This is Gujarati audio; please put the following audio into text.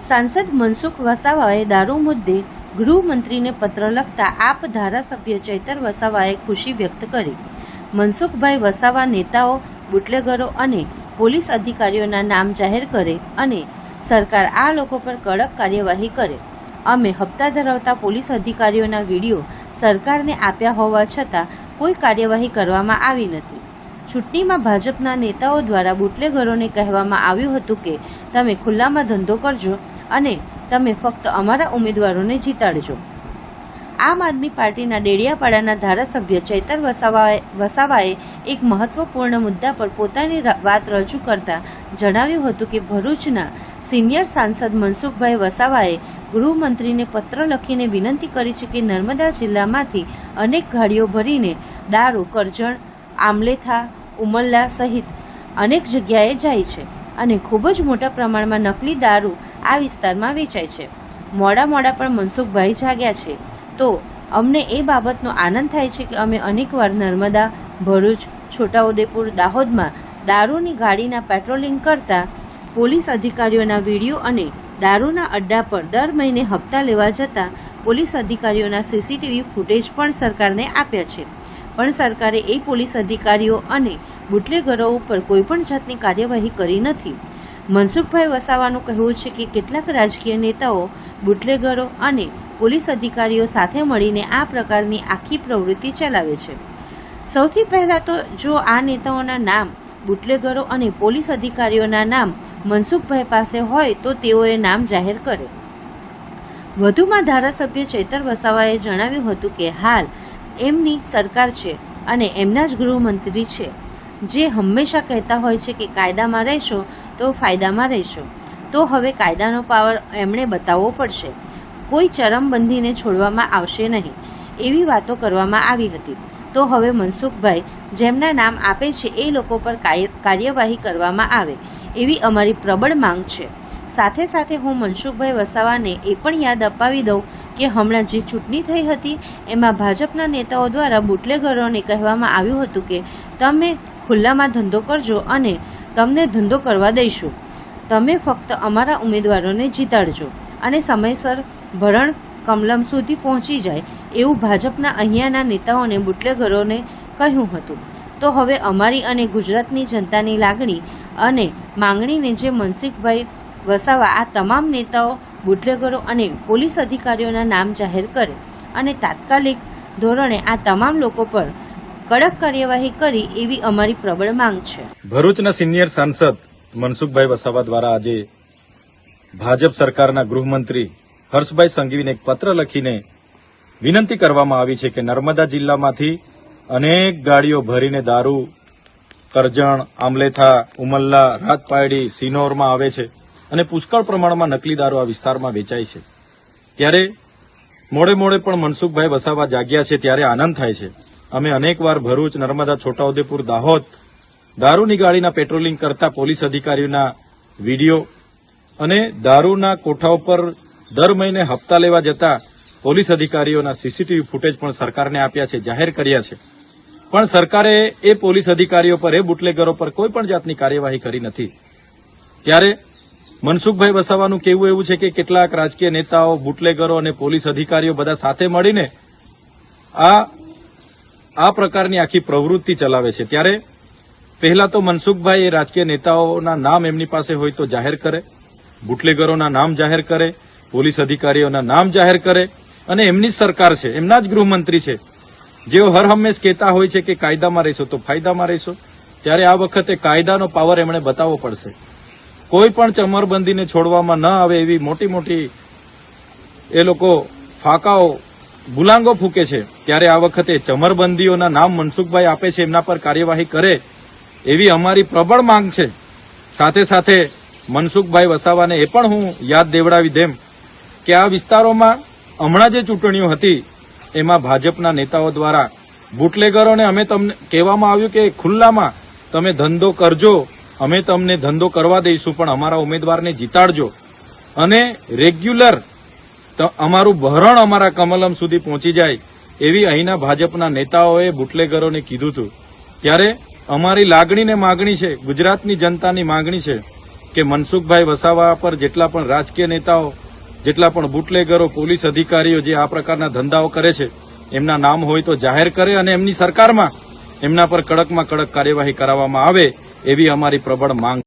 સાંસદ મનસુખ વસાવાએ દારૂ મુદ્દે ગૃહમંત્રીને પત્ર લખતા આપ ધારાસભ્ય ચૈતર વસાવાએ ખુશી વ્યક્ત કરી. મનસુખભાઈ વસાવા નેતાઓ, બુટલેગરો અને પોલીસ અધિકારીઓના નામ જાહેર કરે અને સરકાર આ લોકો પર કડક કાર્યવાહી કરે. અમે હપ્તા ધરાવતા પોલીસ અધિકારીઓના વિડીયો સરકારને આપ્યા હોવા છતાં કોઈ કાર્યવાહી કરવામાં આવી નથી. ચૂંટણીમાં ભાજપના નેતાઓ દ્વારા બુટલેગરોને કહેવામાં આવ્યું હતું કે તમે ખુલ્લામાં ધંધો કરજો અને તમે ફક્ત અમારા ઉમેદવારોને જીતાડજો. આમ આદમી પાર્ટીના ડેડિયાપાડાના ધારાસભ્ય ચૈતર વસાવાએ એક મહત્વપૂર્ણ મુદ્દા પર પોતાની વાત રજૂ કરતા જણાવ્યું હતું કે ભરૂચના સિનિયર સાંસદ મનસુખભાઈ વસાવાએ ગૃહમંત્રીને પત્ર લખીને વિનંતી કરી છે કે નર્મદા જિલ્લામાંથી અનેક ગાડીઓ ભરીને દારૂ કરજણ, આમલેથા, ઉમલ્લા સહિત અનેક જગ્યાએ જાય છે અને ખૂબ જ મોટા પ્રમાણમાં નકલી દારૂ આ વિસ્તારમાં વેચાય છે. મોડા પણ મનસુખભાઈ જાગ્યા છે તો અમને એ બાબતનો આનંદ થાય છે કે અમે અનેકવાર નર્મદા, ભરૂચ, છોટાઉદેપુર, દાહોદમાં દારૂની ગાડીના પેટ્રોલિંગ કરતા પોલીસ અધિકારીઓના વિડીયો અને દારૂના અડ્ડા પર દર મહિને હપ્તા લેવા જતા પોલીસ અધિકારીઓના સીસીટીવી ફૂટેજ પણ સરકારને આપ્યા છે. પણ સરકારે એ પોલીસ અધિકારીઓ અને બુટલેગરો ઉપર કોઈપણ જાતની કાર્યવાહી કરી નથી. મનસુખભાઈ વસાવાનું કહેવું છે કે કેટલાક રાજકીય નેતાઓ, બુટલેગરો અને પોલીસ અધિકારીઓ સાથે મળીને આ પ્રકારની આખી પ્રવૃત્તિ ચલાવે છે. સૌથી પહેલાં તો જો આ નેતાઓના નામ, બુટલેગરો અને પોલીસ અધિકારીઓના નામ મનસુખભાઈ પાસે હોય તો તેઓએ નામ જાહેર કરે. વધુમાં ધારાસભ્ય ચૈતર વસાવાએ જણાવ્યું હતું કે હાલ એમની સરકાર છે અને એમના જ ગૃહમંત્રી છે જે હંમેશા કહેતા હોય છે કે કાયદામાં રહેશો તો ફાયદામાં રહેશો. તો હવે કાયદાનો પાવર એમણે બતાવવો પડશે. કોઈ ચરમબંધીને છોડવામાં આવશે નહીં એવી વાતો કરવામાં આવી હતી. તો હવે મનસુખભાઈ જેમના નામ આપે છે એ લોકો પર કાર્યવાહી કરવામાં આવે એવી અમારી પ્રબળ માંગ છે. સાથે સાથે હું મનસુખભાઈ વસાવાને એ પણ યાદ અપાવી દઉં કે હમણાં જે ચૂંટણી થઈ હતી એમાં ભાજપના નેતાઓ દ્વારા બુટલેગરોને કહેવામાં આવ્યું હતું કે તમે ખુલ્લામાં ધંધો કરજો અને તમને ધંધો કરવા દઈશું. તમે ફક્ત અમારા ઉમેદવારોને જીતાડજો અને સમયસર ભરણ કમલમ સુધી પહોંચી જાય એવું ભાજપના અહીંયાના નેતાઓને બુટલેગરોને કહ્યું હતું. તો હવે અમારી અને ગુજરાતની જનતાની લાગણી અને માંગણીને જે મનસુખભાઈ વસાવા આ તમામ નેતાઓ, બુટલેગરો અને પોલીસ અધિકારીઓના નામ જાહેર કરે અને તાત્કાલિક ધોરણે આ તમામ લોકો પર કડક કાર્યવાહી કરી એવી અમારી પ્રબળ માંગ છે. ભરૂચના સિનિયર સાંસદ મનસુખભાઈ વસાવા દ્વારા આજે ભાજપ સરકારના ગૃહમંત્રી હર્ષભાઈ સંઘવીને એક પત્ર લખીને વિનંતી કરવામાં આવી છે કે નર્મદા જિલ્લામાંથી અનેક ગાડીઓ ભરીને દારૂ કરજણ, આમલેથા, ઉમલ્લા, રાજપાયડી, સિનોરમાં આવે છે અને પુષ્કળ પ્રમાણમાં નકલી દારૂ આ વિસ્તારમાં વેચાય છે. ત્યારે મોડે પણ મનસુખભાઈ વસાવા જાગ્યા છે ત્યારે આનંદ થાય છે. અમે અનેકવાર ભરૂચ, નર્મદા, છોટાઉદેપુર, દાહોદ દારૂની ગાડીના પેટ્રોલિંગ કરતા પોલીસ અધિકારીઓના વિડીયો અને દારૂના કોઠાઓ પર દર મહિને હપ્તા લેવા જતા પોલીસ અધિકારીઓના સીસીટીવી ફૂટેજ પણ સરકારને આપ્યા છે, જાહેર કર્યા છે. પણ સરકારે એ પોલીસ અધિકારીઓ પર, એ બુટલેગરો પર કોઈ પણ જાતની કાર્યવાહી કરી નથી. ત્યારે મનસુખભાઈ વસાવાનું કહેવું એવું છે કે કેટલાક રાજકીય નેતાઓ, બુટલેગરો અને પોલીસ અધિકારીઓ બધા સાથે મળીને આ પ્રકારની આખી પ્રવૃત્તિ ચલાવે છે. ત્યારે પહેલા તો મનસુખભાઈ એ રાજકીય નેતાઓના નામ એમની પાસે હોય તો જાહેર કરે, બુટલેગરોના નામ જાહેર કરે, પોલીસ અધિકારીઓના નામ જાહેર કરે અને એમની સરકાર છે, એમના જ ગૃહમંત્રી છે જેઓ હર હંમેશ કહેતા હોય છે કે કાયદામાં રહેશો તો ફાયદામાં રહેશો. ત્યારે આ વખતે કાયદાનો પાવર એમણે બતાવવો પડશે. કોઈ પણ ચમરબંધીને છોડવામાં ન આવે એવી મોટી એ લોકો ફાંકાઓ, ગુલાંગો ફૂકે છે. ત્યારે આ વખતે ચમરબંધીઓના નામ મનસુખભાઈ આપે છે એમના પર કાર્યવાહી કરે એવી અમારી પ્રબળ માંગ છે. સાથે મનસુખભાઈ વસાવાને એ પણ હું યાદ દેવડાવી દેમ કે આ વિસ્તારોમાં હમણાં જે ચૂંટણીઓ હતી એમાં ભાજપના નેતાઓ દ્વારા બુટલેગરોને અમે તમને કહેવામાં આવ્યું કે ખુલ્લામાં તમે ધંધો કરજો, અમે તમને ધંધો કરવા દઈશું, પણ અમારા ઉમેદવારને જીતાડજો અને રેગ્યુલર અમારું ભરણ અમારા કમલમ સુધી પહોંચી જાય એવી અહીંના ભાજપના નેતાઓએ બુટલેગરોને કીધું હતું. ત્યારે અમારી લાગણી ને માગણી છે, ગુજરાતની જનતાની માગણી છે કે મનસુખભાઈ વસાવા પર જેટલા પણ રાજકીય નેતાઓ, જેટલા પણ બુટલેગરો, પોલીસ અધિકારીઓ જે આ પ્રકારના ધંધાઓ કરે છે એમના નામ હોય તો જાહેર કરે અને એમની સરકારમાં એમના પર કડકમાં કડક કાર્યવાહી કરાવવામાં આવે એવી અમારી પ્રબળ માંગ.